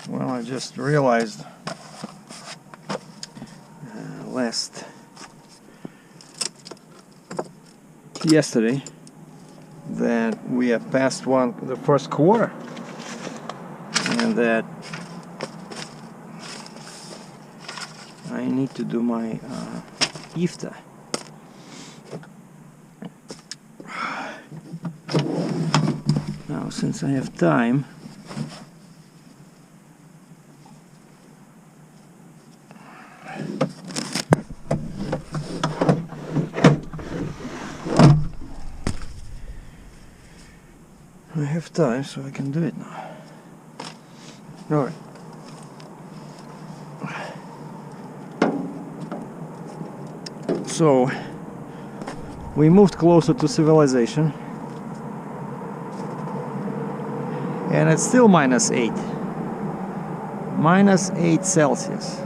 Well, I just realized yesterday that we have passed the first quarter, and that I need to do my IFTA. Now, since I have time, so I can do it now. All right. So we moved closer to civilization, and it's still -8. -8 Celsius.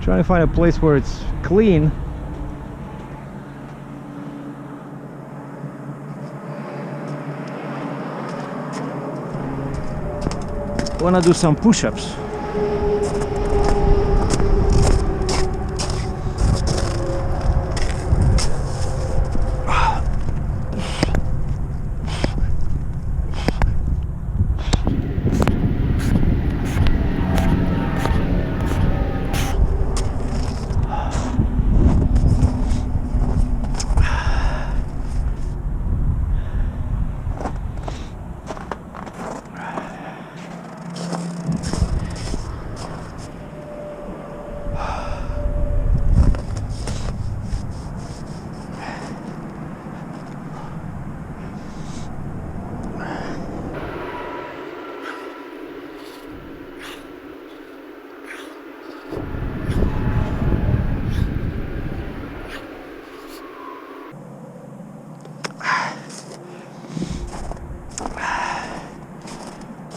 Trying to find a place where it's clean. I want to do some push-ups.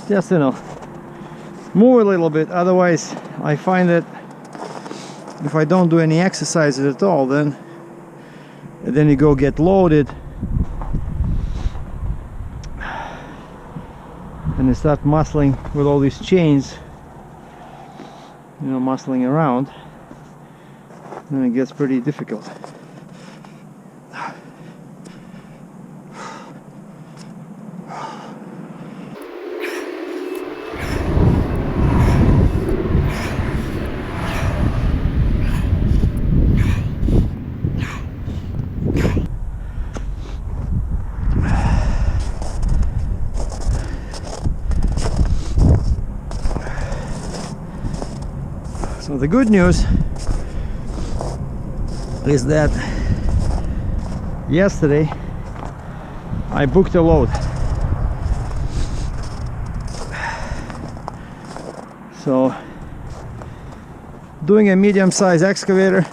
Just, you know, move a little bit. Otherwise, I find that if I don't do any exercises at all, then you go get loaded and you start muscling with all these chains, you know, muscling around, then it gets pretty difficult. So the good news is that yesterday I booked a load. So doing a medium-sized excavator,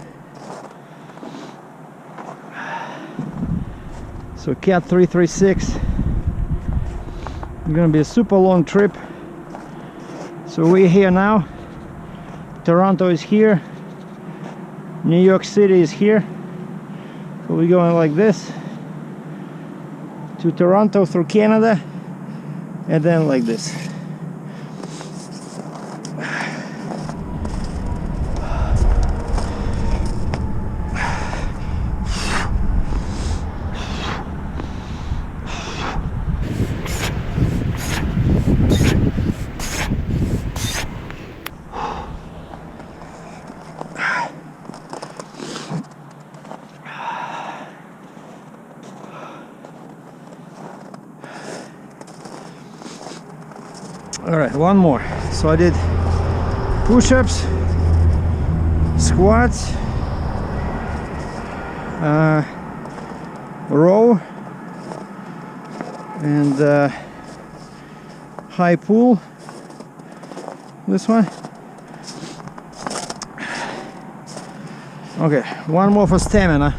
so Cat 336, it's gonna be a super long trip. So we're here now. Toronto is here, New York City is here, so we're going like this to Toronto through Canada, and then like this. All right, one more. So I did push-ups, squats, row, and high pull. This one. Okay, one more for stamina.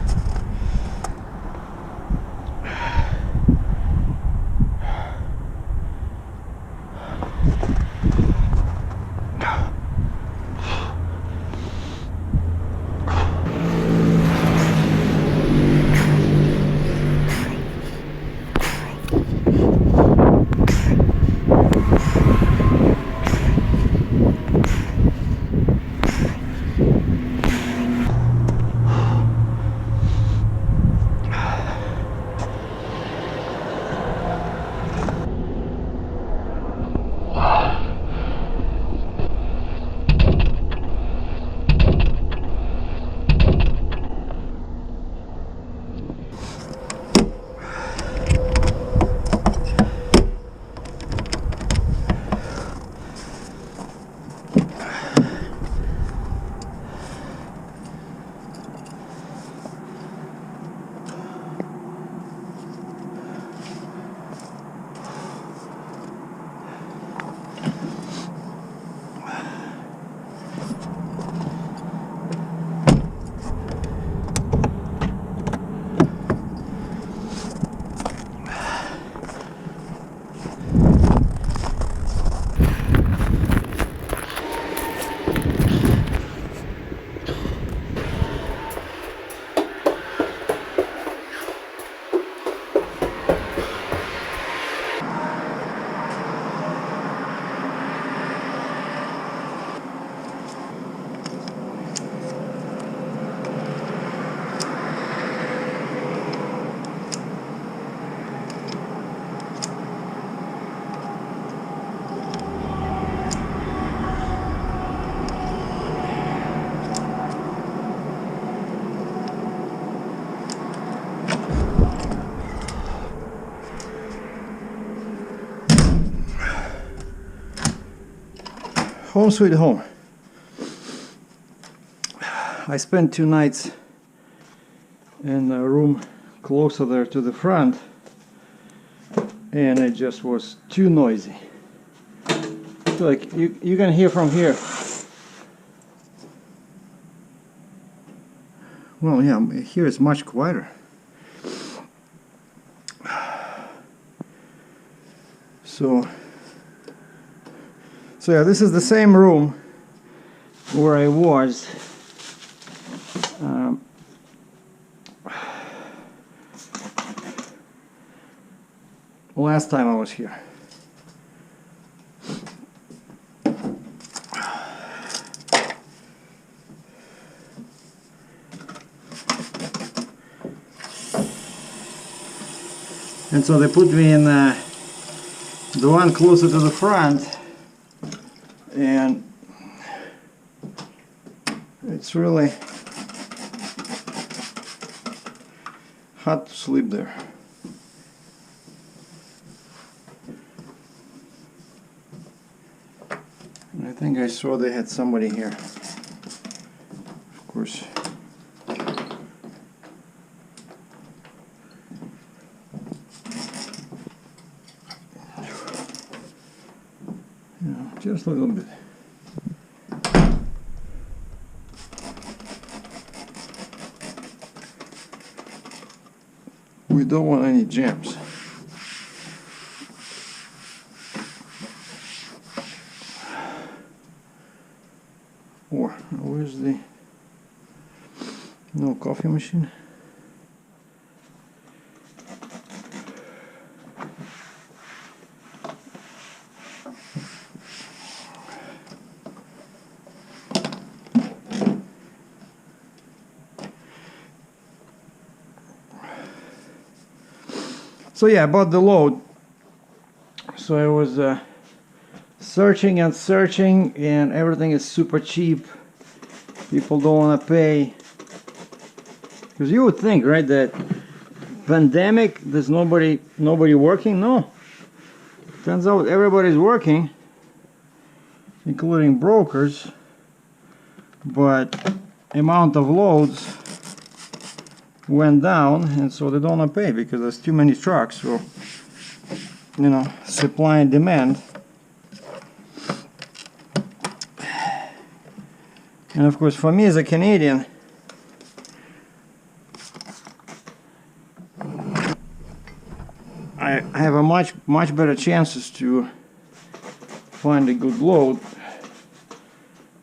Home sweet home. I spent 2 nights in a room closer there to the front, and it just was too noisy. Like you can hear from here. Well, yeah, here it's much quieter. So yeah, this is the same room where I was last time I was here. And so they put me in the one closer to the front, and it's really hard to sleep there. And I think I saw they had somebody here. Of course. Just a little bit. We don't want any jams. Or where's the no coffee machine? So yeah, about the load. So I was searching and searching, and everything is super cheap. People don't want to pay, because you would think, right, that pandemic there's nobody working. No, turns out everybody's working. including brokers, but amount of loads went down, and so they don't want to pay because there's too many trucks. So, you know, supply and demand. And of course, for me as a Canadian, I have a much better chances to find a good load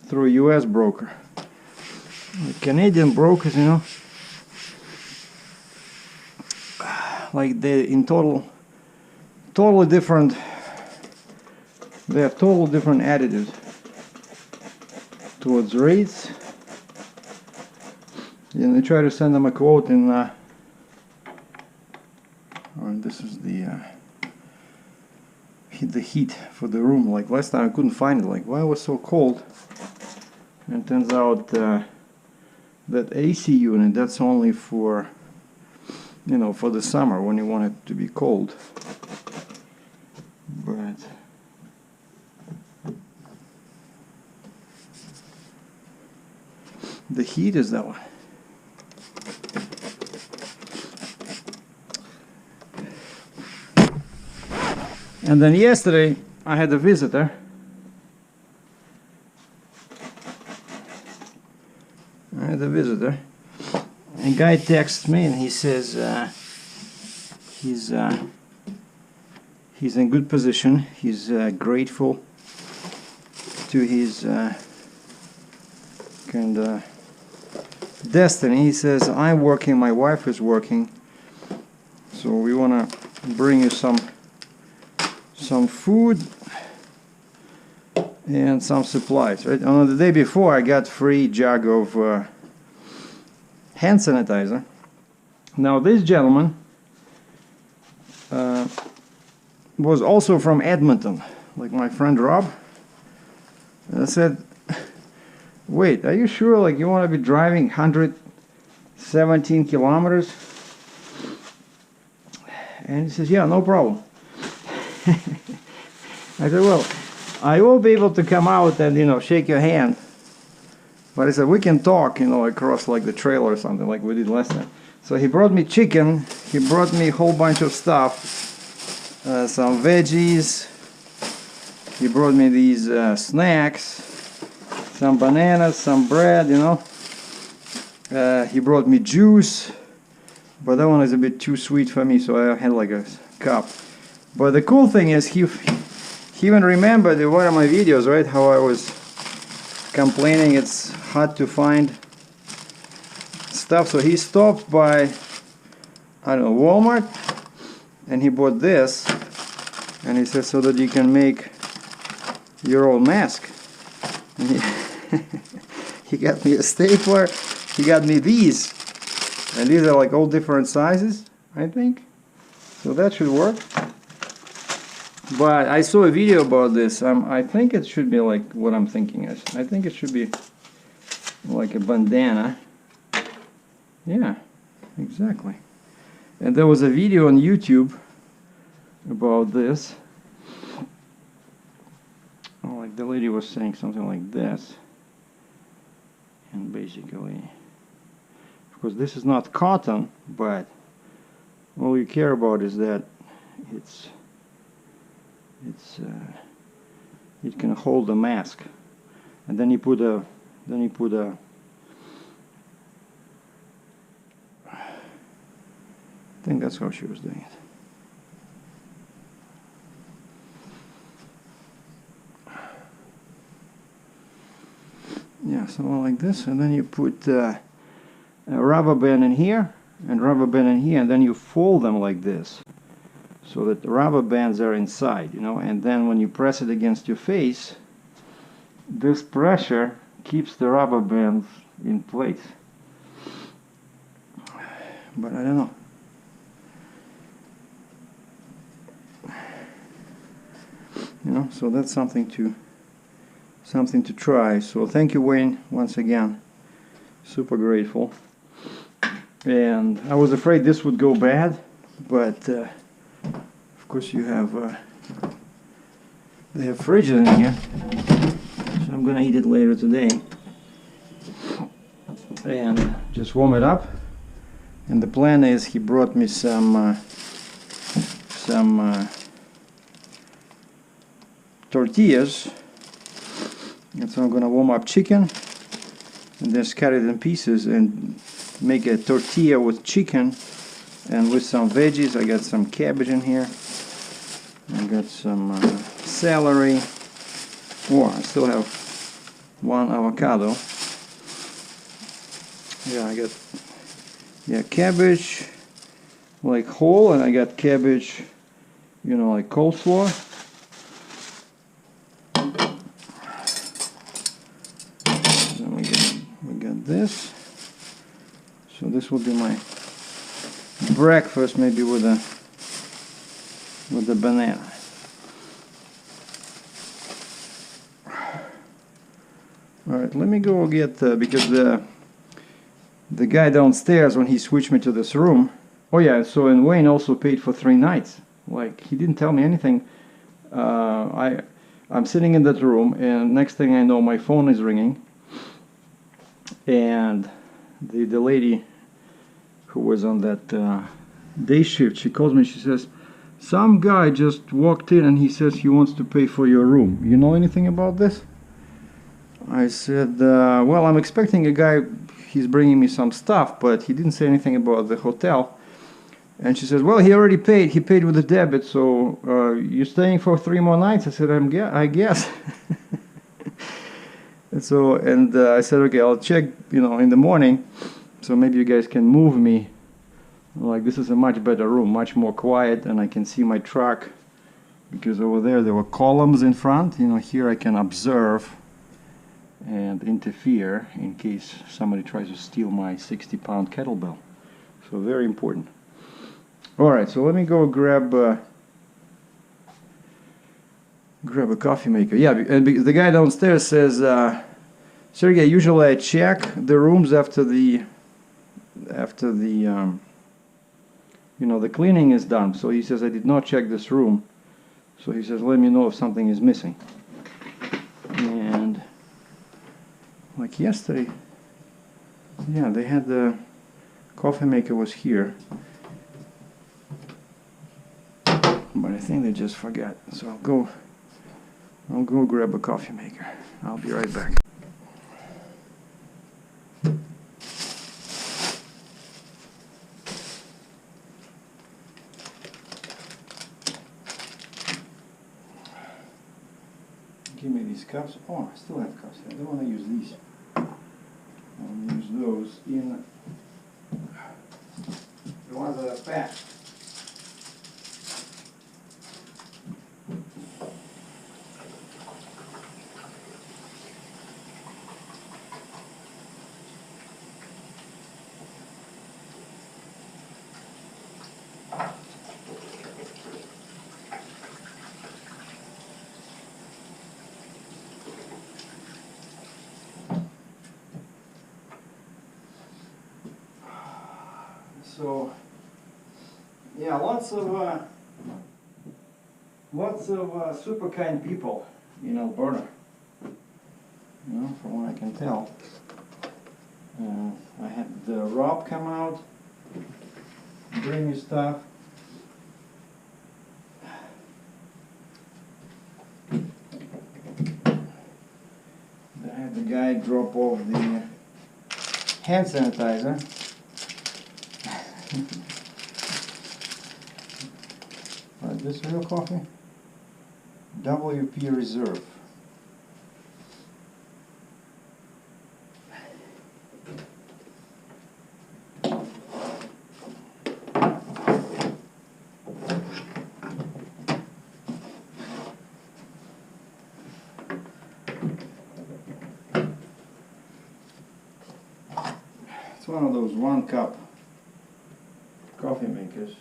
through a US broker. The Canadian brokers, you know, like they in totally different. They have totally different attitudes towards rates. And they try to send them a quote in. Or this is the heat for the room. Like last time I couldn't find it. Like why it was so cold. And it turns out that AC unit, that's only for, you know, for the summer when you want it to be cold. But the heat is that one. And then yesterday I had a visitor. A guy texts me and he says he's in good position. He's grateful to his kind of destiny. He says, I'm working, my wife is working, so we want to bring you some food and some supplies. Right on the day before, I got free jug of hand sanitizer. Now this gentleman was also from Edmonton, like my friend Rob. And I said, wait, are you sure like you want to be driving 117 kilometers? And he says, yeah, no problem. I said, well, I will be able to come out and, you know, shake your hand. But I said, we can talk, you know, across like the trail or something like we did last time. So he brought me chicken, he brought me a whole bunch of stuff, some veggies, he brought me these snacks, some bananas, some bread, you know. He brought me juice, but that one is a bit too sweet for me, so I had like a cup. But the cool thing is he even remembered in one of my videos, right, how I was complaining it's hard to find stuff. So he stopped by, I don't know, Walmart, and he bought this, and he says so that you can make your own mask. And he got me a stapler, he got me these, and these are like all different sizes, I think, so that should work. But I saw a video about this. I think it should be like what I'm thinking is. I think it should be like a bandana. Yeah, exactly. And there was a video on YouTube about this. Oh, like the lady was saying something like this. And basically, of course, this is not cotton, but all you care about is that it can hold a mask, and then you put a I think that's how she was doing it. Yeah, something like this, and then you put a rubber band in here and rubber band in here, and then you fold them like this, so that the rubber bands are inside, you know, and then when you press it against your face, this pressure keeps the rubber bands in place. But I don't know. You know, so that's something to try. So thank you, Wayne, once again. Super grateful. And I was afraid this would go bad, but of course you have they have fridges in here. I'm gonna eat it later today. And just warm it up. And the plan is he brought me some tortillas. And so I'm gonna warm up chicken and then cut it in pieces and make a tortilla with chicken and with some veggies. I got some cabbage in here. I got some celery. Oh, I still have one avocado. Yeah, I got cabbage like whole, and I got cabbage, you know, like coleslaw. Then we got this. So this will be my breakfast, maybe with a banana. All right, let me go get because the guy downstairs, when he switched me to this room. Oh yeah, so and Wayne also paid for 3 nights. Like, he didn't tell me anything. I'm sitting in that room, and next thing I know, my phone is ringing, and the lady who was on that day shift, she calls me. She says, some guy just walked in and he says he wants to pay for your room. You know anything about this? I said, well, I'm expecting a guy. He's bringing me some stuff, but he didn't say anything about the hotel. And she says, well, he already paid. He paid with a debit, so you're staying for 3 more nights? I said, I guess. And so, I said, okay, I'll check, you know, in the morning, so maybe you guys can move me. Like, this is a much better room, much more quiet, and I can see my truck, because over there were columns in front. You know, here I can observe and interfere in case somebody tries to steal my 60-pound kettlebell. So very important. All right, so let me go grab a coffee maker. Yeah, and the guy downstairs says, Sergey, usually I check the rooms after the you know, the cleaning is done. So he says, I did not check this room. So he says, let me know if something is missing. And like yesterday, yeah, they had the coffee maker was here, but I think they just forgot. So I'll go grab a coffee maker. I'll be right back. Give me these cups. Oh, I still have cups. I don't want to use these. I'll use those in the ones that are fat. So, yeah, lots of super kind people in Alberta, you know, from what I can tell. I had Rob come out, bring me stuff. I had the guy drop off the hand sanitizer. This real coffee? WP Reserve. It's one of those 1-cup coffee makers.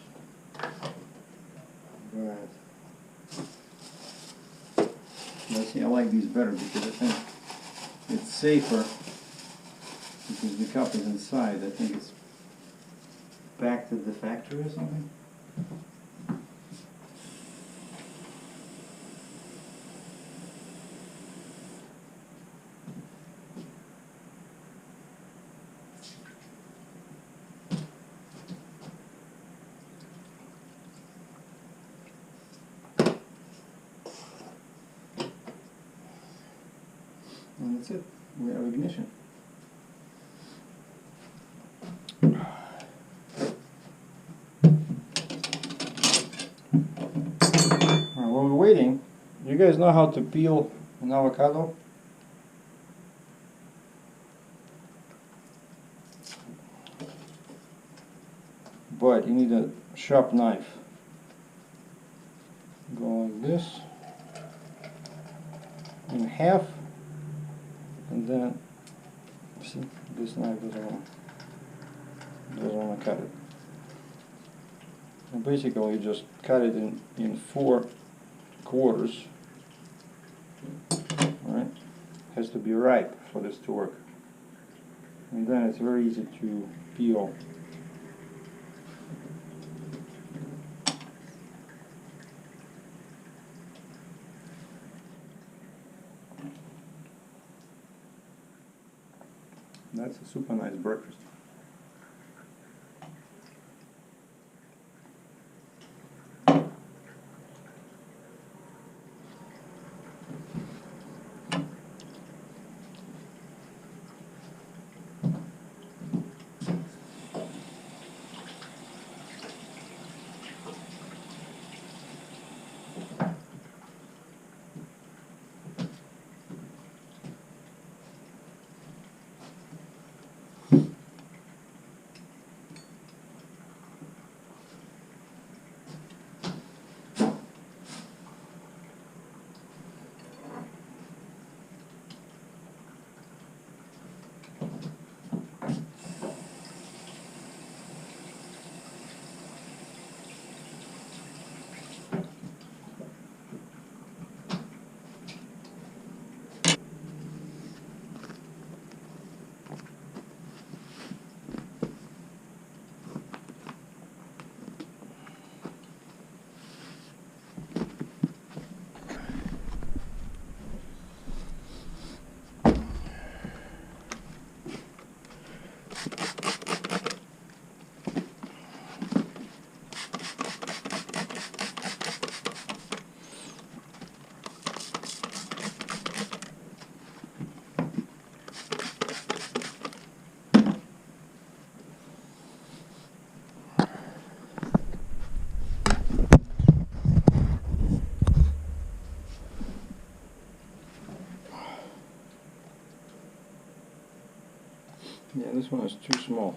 But see, I like these better because I think it's safer because the cup is inside. I think it's back to the factory or something. And that's it. We have ignition. While we're waiting, you guys know how to peel an avocado? But you need a sharp knife. Go like this, in half, and then see, this knife doesn't want to cut it. And basically you just cut it in 4 quarters. Right? Has to be ripe for this to work. And then it's very easy to peel. That's a super nice breakfast. Yeah, this one is too small.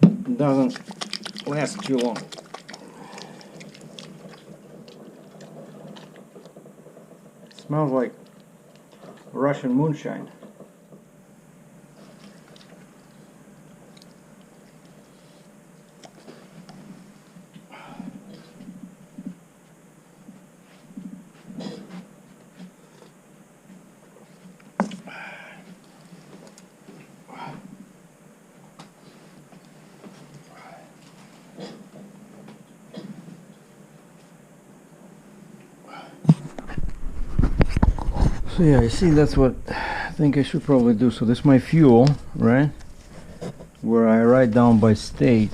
It doesn't last too long. It smells like Russian moonshine. So yeah, you see, that's what I think I should probably do. So this is my fuel, right? Where I write down by state,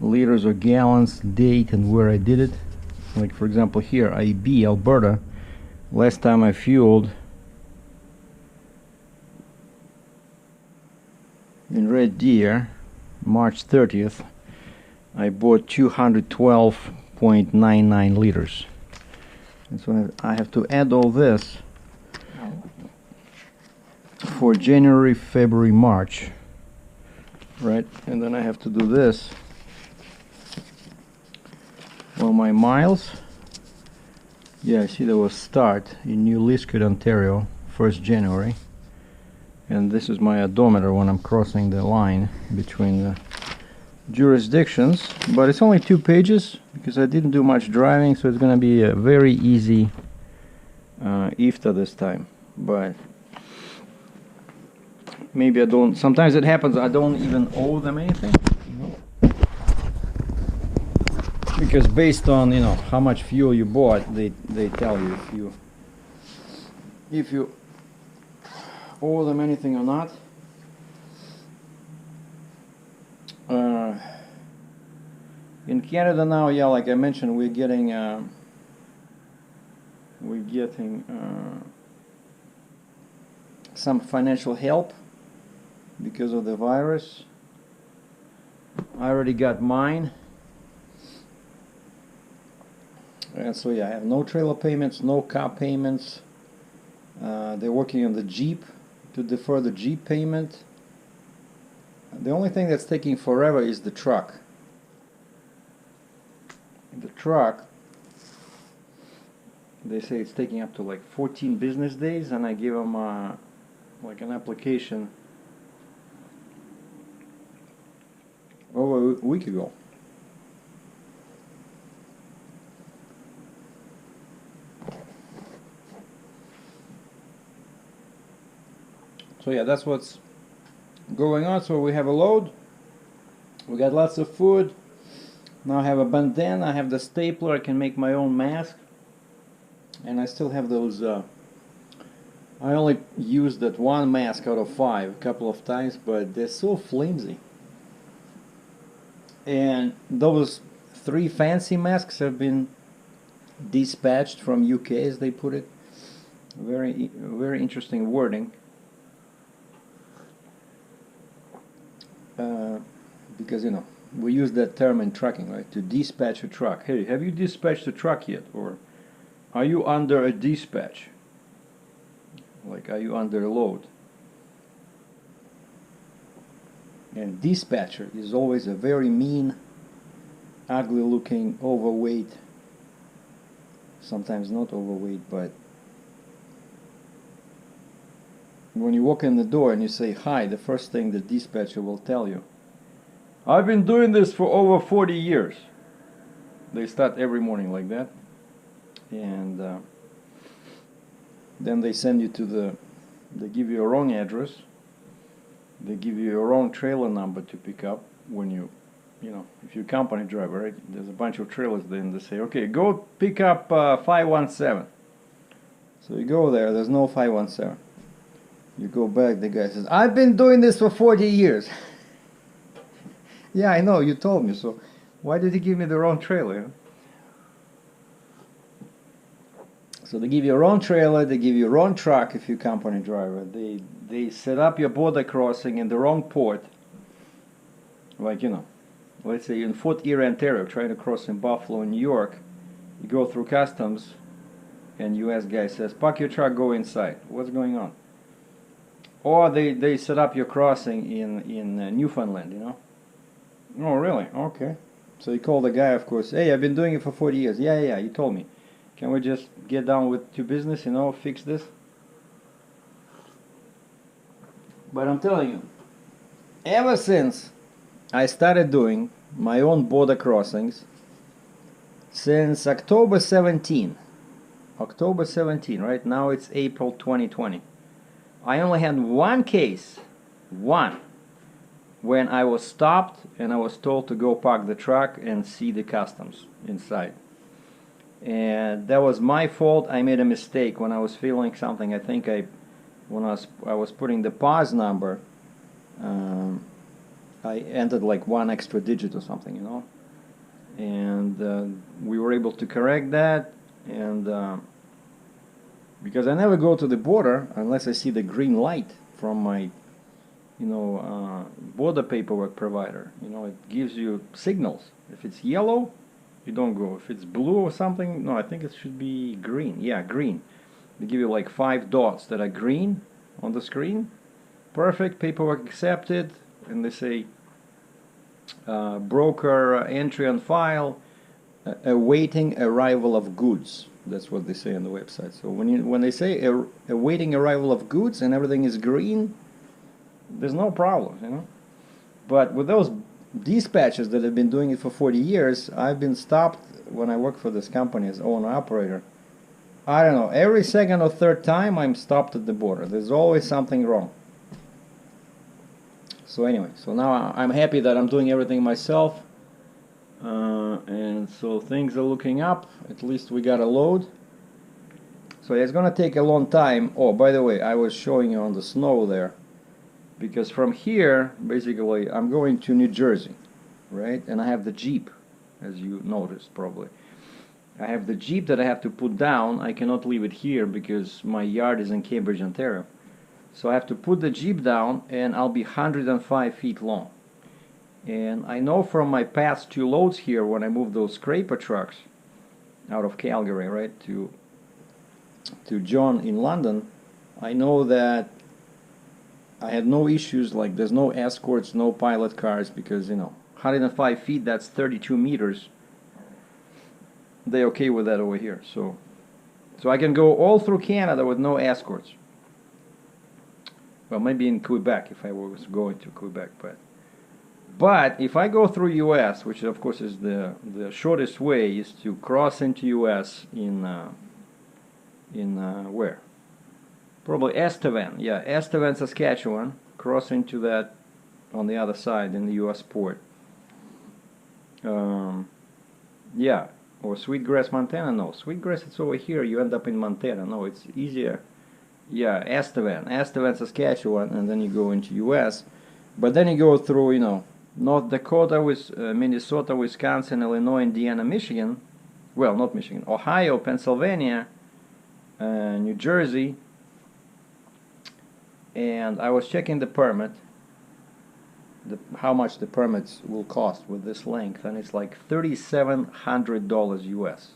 liters or gallons, date, and where I did it. Like for example here, IB, Alberta. Last time I fueled in Red Deer, March 30th, I bought 212.99 liters. And so I have to add all this for January, February, March, right? And then I have to do this. Well, my miles, yeah, I see there was start in New Liskeard, Ontario, 1st January. And this is my odometer when I'm crossing the line between the jurisdictions. But it's only 2 pages because I didn't do much driving, so it's going to be a very easy IFTA this time. But maybe I don't, sometimes it happens I don't even owe them anything, because based on, you know, how much fuel you bought, they tell you if you owe them anything or not. In Canada now, yeah, like I mentioned, we're getting we're getting some financial help because of the virus. I already got mine. And so yeah, I have no trailer payments, no car payments. They're working on the Jeep to defer the Jeep payment. The only thing that's taking forever is the truck. The truck, they say it's taking up to like 14 business days, and I give them like an application over a week ago. So yeah, that's what's going on. So we have a load, we got lots of food. Now I have a bandana, I have the stapler, I can make my own mask, and I still have those I only used that one mask out of 5 a couple of times, but they're so flimsy. And those 3 fancy masks have been dispatched from UK, as they put it. Very interesting wording. Because, you know, we use that term in trucking, right? To dispatch a truck. Hey, have you dispatched a truck yet? Or are you under a dispatch? Like, are you under a load? And dispatcher is always a very mean, ugly looking, overweight, sometimes not overweight, but when you walk in the door and you say hi, the first thing the dispatcher will tell you, I've been doing this for over 40 years. They start every morning like that. And then they send you to they give you a wrong address. They give you your own trailer number to pick up when you know, if you're a company driver, right? There's a bunch of trailers there, and they say, okay, go pick up 517. So you go there, there's no 517. You go back, the guy says, I've been doing this for 40 years. Yeah, I know, you told me, so why did he give me the wrong trailer? So they give you your own trailer, they give you your own truck if you're a company driver. They set up your border crossing in the wrong port. Like, you know, let's say in Fort Erie, Ontario, trying to cross in Buffalo, New York. You go through customs, and US guy says, park your truck, go inside. What's going on? Or they set up your crossing in Newfoundland, you know. Oh, really? Okay. So you call the guy, of course, hey, I've been doing it for 40 years. Yeah, you told me. Can we just get down with to business, you know, fix this? But I'm telling you, ever since I started doing my own border crossings, since October 17, right now it's April 2020, I only had one case, when I was stopped and I was told to go park the truck and see the customs inside. And that was my fault. I made a mistake when I was filling something. I think when I was putting the pause number, I entered like 1 extra digit or something, you know. And we were able to correct that. And because I never go to the border unless I see the green light from my, you know, border paperwork provider. You know, it gives you signals. If it's yellow, you don't go. If it's blue or something, no, I think it should be green. Yeah, green. They give you like 5 dots that are green on the screen. Perfect, paperwork accepted. And they say broker entry on file, awaiting arrival of goods. That's what they say on the website. So when they say awaiting arrival of goods and everything is green, there's no problem, you know. But with those dispatches that have been doing it for 40 years, I've been stopped when I work for this company as owner-operator. I don't know, every second or third time I'm stopped at the border. There's always something wrong. So anyway, so now I'm happy that I'm doing everything myself. And so things are looking up. At least we got a load. So it's gonna take a long time. Oh, by the way, I was showing you on the snow there, because from here, basically, I'm going to New Jersey, right? And I have the Jeep, as you noticed probably. I have the Jeep that I have to put down. I cannot leave it here because my yard is in Cambridge, Ontario. So I have to put the Jeep down, and I'll be 105 feet long. And I know from my past 2 loads here, when I moved those scraper trucks out of Calgary, right, to John in London, I know that I had no issues, like there's no escorts, no pilot cars, because, you know, 105 feet, that's 32 meters. They're okay with that over here. So I can go all through Canada with no escorts. Well, maybe in Quebec if I was going to Quebec, but if I go through US, which of course is the shortest way, is to cross into US in where? Probably Estevan. Yeah, Estevan, Saskatchewan. Cross into that on the other side in the US port. Yeah, or Sweetgrass, Montana. No, Sweetgrass, it's over here. You end up in Montana. No, it's easier. Yeah, Estevan, Saskatchewan, and then you go into US. But then you go through, you know, North Dakota, with Minnesota, Wisconsin, Illinois, Indiana, Michigan. Well, not Michigan. Ohio, Pennsylvania, New Jersey. And I was checking the permit, how much the permits will cost with this length, and it's like $3,700 US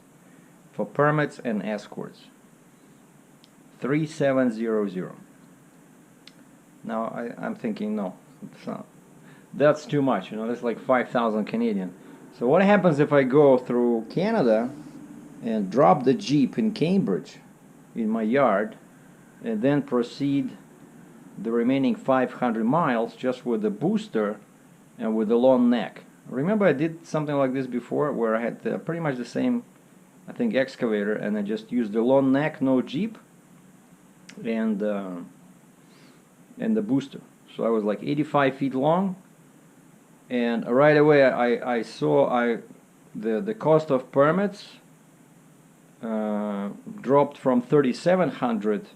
for permits and escorts. 3,700. Now I'm thinking, no, it's not. That's too much, you know, that's like 5,000 Canadian. So what happens if I go through Canada and drop the Jeep in Cambridge in my yard and then proceed the remaining 500 miles just with the booster and with the long neck? Remember I did something like this before where I had pretty much the same, I think, excavator, and I just used the long neck, no Jeep, and the booster. So I was like 85 feet long, and right away I saw the cost of permits dropped from 3,700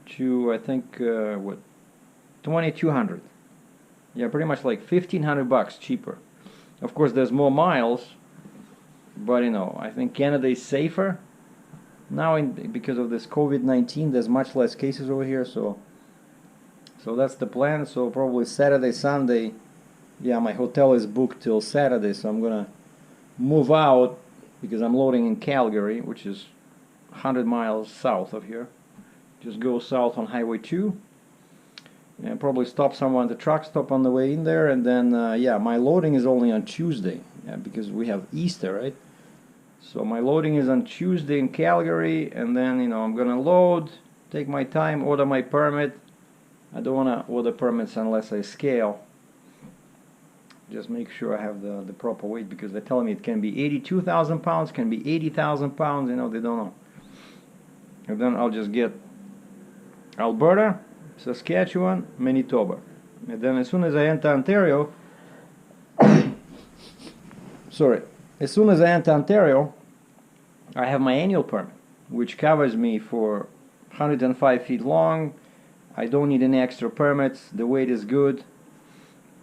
to, I think, what, 2,200. Yeah, pretty much like 1,500 bucks cheaper. Of course there's more miles, but you know, I think Canada is safer now because of this COVID-19. There's much less cases over here, so that's the plan. So probably Saturday, Sunday. Yeah, my hotel is booked till Saturday, so I'm gonna move out because I'm loading in Calgary, which is 100 miles south of here. Just go south on Highway 2 and probably stop somewhere at the truck stop on the way in there, and then yeah, my loading is only on Tuesday, yeah, because we have Easter, right? So my loading is on Tuesday in Calgary, and then, you know, I'm gonna load, take my time, order my permit. I don't want to order permits unless I scale. Just make sure I have the proper weight, because they're telling me it can be 82,000 pounds, can be 80,000 pounds, you know, they don't know. And then I'll just get Alberta, Saskatchewan, Manitoba. And then as soon as I enter Ontario, as soon as I enter Ontario, I have my annual permit, which covers me for 105 feet long. I don't need any extra permits. The weight is good.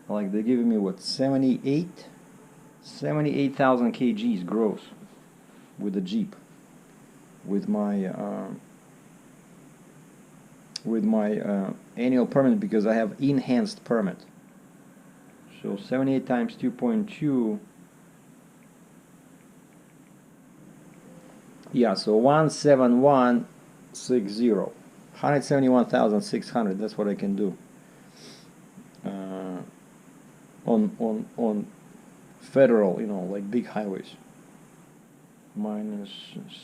Like they're giving me what, 78,000 kgs gross with the Jeep, with my annual permit, because I have enhanced permit. So 78 times 2.2. Yeah, so 17160, 171,600. That's what I can do on federal, you know, like big highways. Minus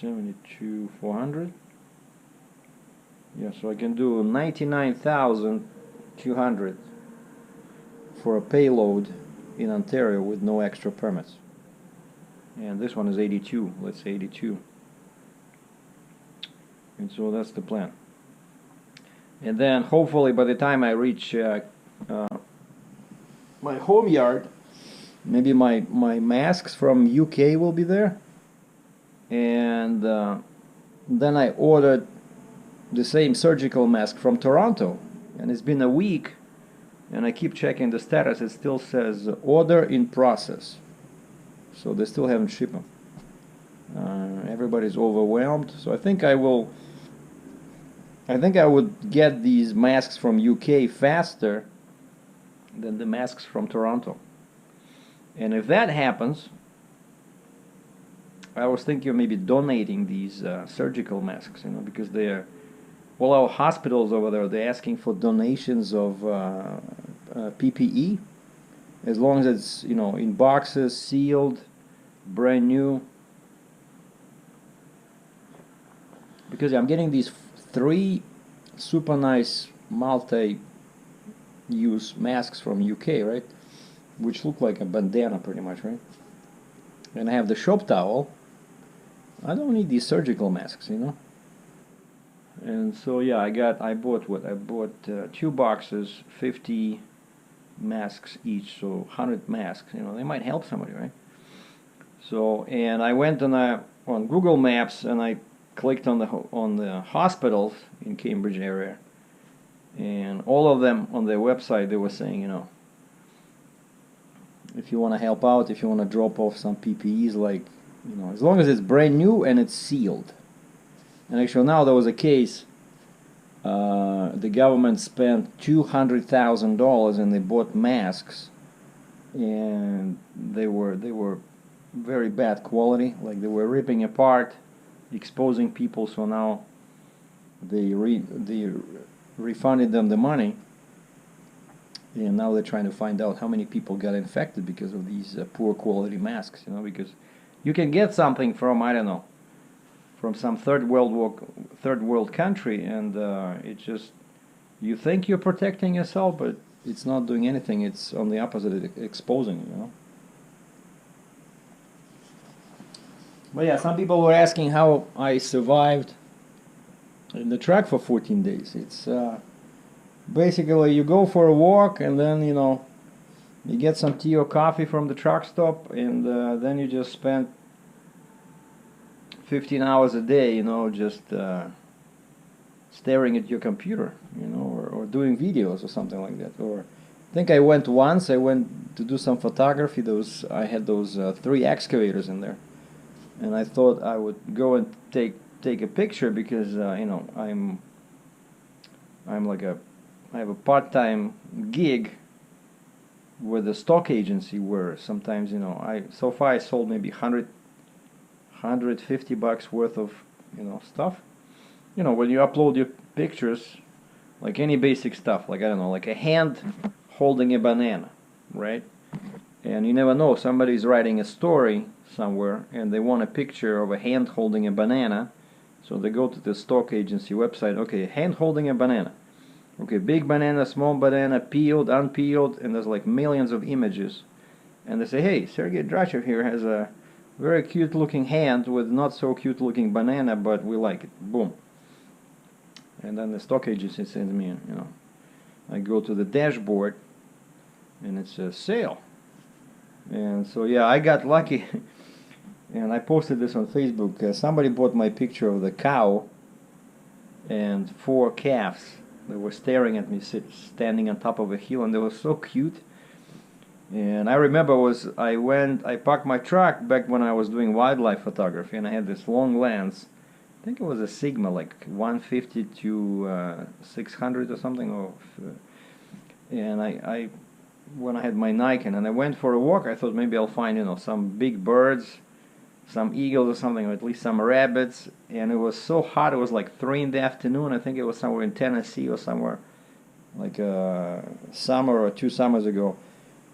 72,400. Yeah, so I can do 99,200 for a payload in Ontario with no extra permits. And this one is 82. Let's say 82. And so that's the plan. And then hopefully by the time I reach my home yard, maybe my masks from UK will be there. And then I ordered the same surgical mask from Toronto, and it's been a week, and I keep checking the status. It still says order in process, so they still haven't shipped them. everybody's overwhelmed. So I think I would get these masks from UK faster than the masks from Toronto. And if that happens, I was thinking of maybe donating these surgical masks, you know, because they're all our hospitals over there, they're asking for donations of PPE, as long as it's, you know, in boxes, sealed, brand new. Because I'm getting these 3 super nice multi-use masks from UK, right? Which look like a bandana pretty much, right? And I have the shop towel. I don't need these surgical masks, you know. And so yeah, I bought 2 boxes, 50 masks each, so 100 masks, you know. They might help somebody, right? So, and I went on Google Maps and I clicked on the hospitals in Cambridge area, and all of them on their website they were saying, you know, if you want to help out, if you want to drop off some PPEs, like, you know, as long as it's brand new and it's sealed. And actually now there was a case, the government spent $200,000 and they bought masks, and they were very bad quality, like they were ripping apart, exposing people. So now they refunded them the money, and now they're trying to find out how many people got infected because of these poor quality masks, you know, because you can get something from, I don't know, from some third world country, and it just, you think you're protecting yourself, but it's not doing anything. It's on the opposite, exposing, you know. But yeah, some people were asking how I survived in the truck for 14 days. It's basically you go for a walk, and then, you know, you get some tea or coffee from the truck stop, and then you just spend 15 hours a day, you know, just staring at your computer, you know, or doing videos or something like that. Or I think I went to do some photography. I had those 3 excavators in there, and I thought I would go and take a picture because you know, I have a part-time gig with a stock agency where sometimes, you know, so far I sold maybe $150 worth of, you know, stuff. You know, when you upload your pictures, like any basic stuff, like, I don't know, like a hand holding a banana, right? And you never know, somebody's writing a story somewhere and they want a picture of a hand holding a banana, so they go to the stock agency website. Okay, hand holding a banana. Okay, big banana, small banana, peeled, unpeeled, and there's like millions of images. And they say, hey, Sergei Drachev here has a very cute looking hand with not so cute looking banana, but we like it. Boom. And then the stock agency sends me, you know, I go to the dashboard and it's a sale. And so yeah, I got lucky and I posted this on Facebook. Somebody bought my picture of the cow and 4 calves. They were staring at me standing on top of a hill, and they were so cute. And I remember I parked my truck back when I was doing wildlife photography, and I had this long lens. I think it was a Sigma, like 150 to 600 or something. And when I had my Nikon and I went for a walk, I thought maybe I'll find, you know, some big birds, some eagles or something, or at least some rabbits. And it was so hot, it was like 3 in the afternoon. I think it was somewhere in Tennessee or somewhere, like a summer or 2 summers ago.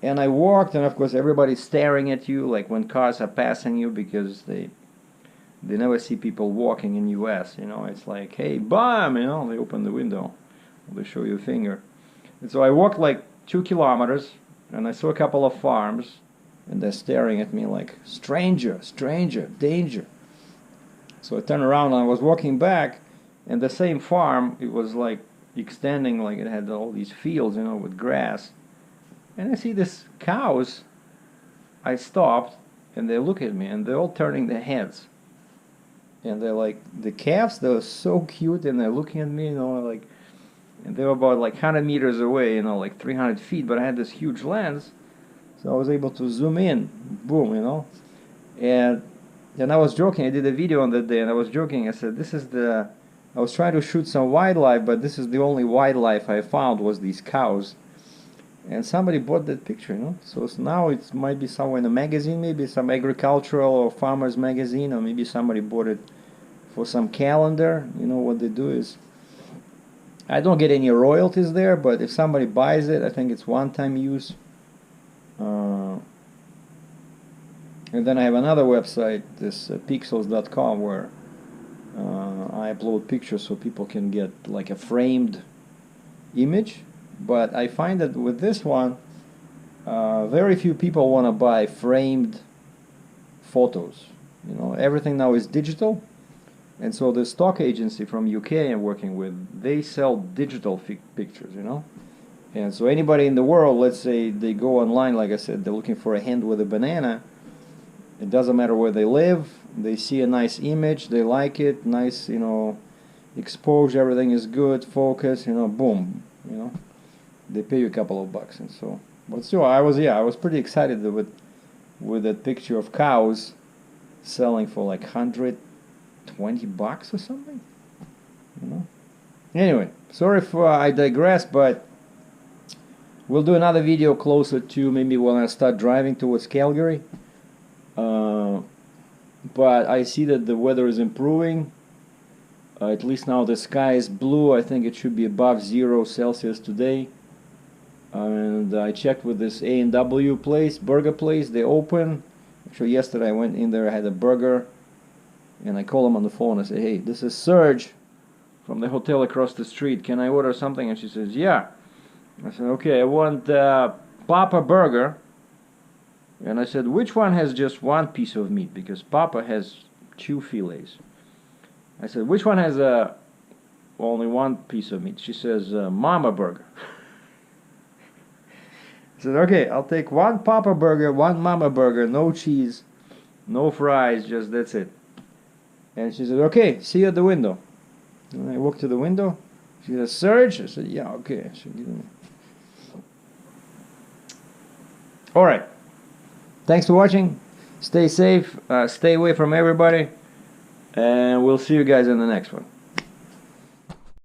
And I walked, and of course everybody's staring at you, like when cars are passing you, because they never see people walking in US, you know. It's like, hey, bum, you know, they open the window, they show you a finger. And so I walked like 2 kilometers, and I saw a couple of farms, and they're staring at me like, stranger, stranger, danger. So I turned around and I was walking back, and the same farm, it was like extending, like it had all these fields, you know, with grass. And I see these cows. I stopped, and they look at me, and they're all turning their heads. And they're like, the calves, they're so cute, and they're looking at me, you know, like, and they were about like 100 meters away, you know, like 300 feet, but I had this huge lens, so I was able to zoom in, boom, you know. And And I was joking, I did a video on that day, and I was joking, I said, this is the, I was trying to shoot some wildlife, but this is the only wildlife I found was these cows. And somebody bought that picture, you know. So now it might be somewhere in a magazine, maybe some agricultural or farmers magazine, or maybe somebody bought it for some calendar. You know what they do is, I don't get any royalties there, but if somebody buys it, I think it's one-time use. And then I have another website, this pixels.com, where I upload pictures so people can get like a framed image. But I find that with this one, very few people want to buy framed photos. You know, everything now is digital, and so the stock agency from UK I'm working with, they sell digital pictures. You know, and so anybody in the world, let's say they go online, like I said, they're looking for a hand with a banana. It doesn't matter where they live. They see a nice image, they like it, nice, you know, exposure, everything is good, focus, you know, boom, you know. They pay you a couple of bucks, and so. But still, I was pretty excited with that picture of cows selling for like $120 or something. You know. Anyway, sorry if I digress, but we'll do another video closer to maybe when I start driving towards Calgary. But I see that the weather is improving. At least now the sky is blue. I think it should be above 0 Celsius today. And I checked with this A&W place, burger place, they open. Actually yesterday I went in there, I had a burger, and I called them on the phone. I said, hey, this is Serge from the hotel across the street, can I order something? And she says, yeah. I said, okay, I want Papa burger. And I said, which one has just one piece of meat? Because Papa has 2 fillets. I said, which one has only one piece of meat? She says, Mama burger. I said, okay, I'll take 1 Papa burger, 1 Mama burger, no cheese, no fries, just that's it. And she said, okay, see you at the window. And I walked to the window. She said, Serge? I said, yeah, okay. Alright. Thanks for watching. Stay safe, stay away from everybody, and we'll see you guys in the next one.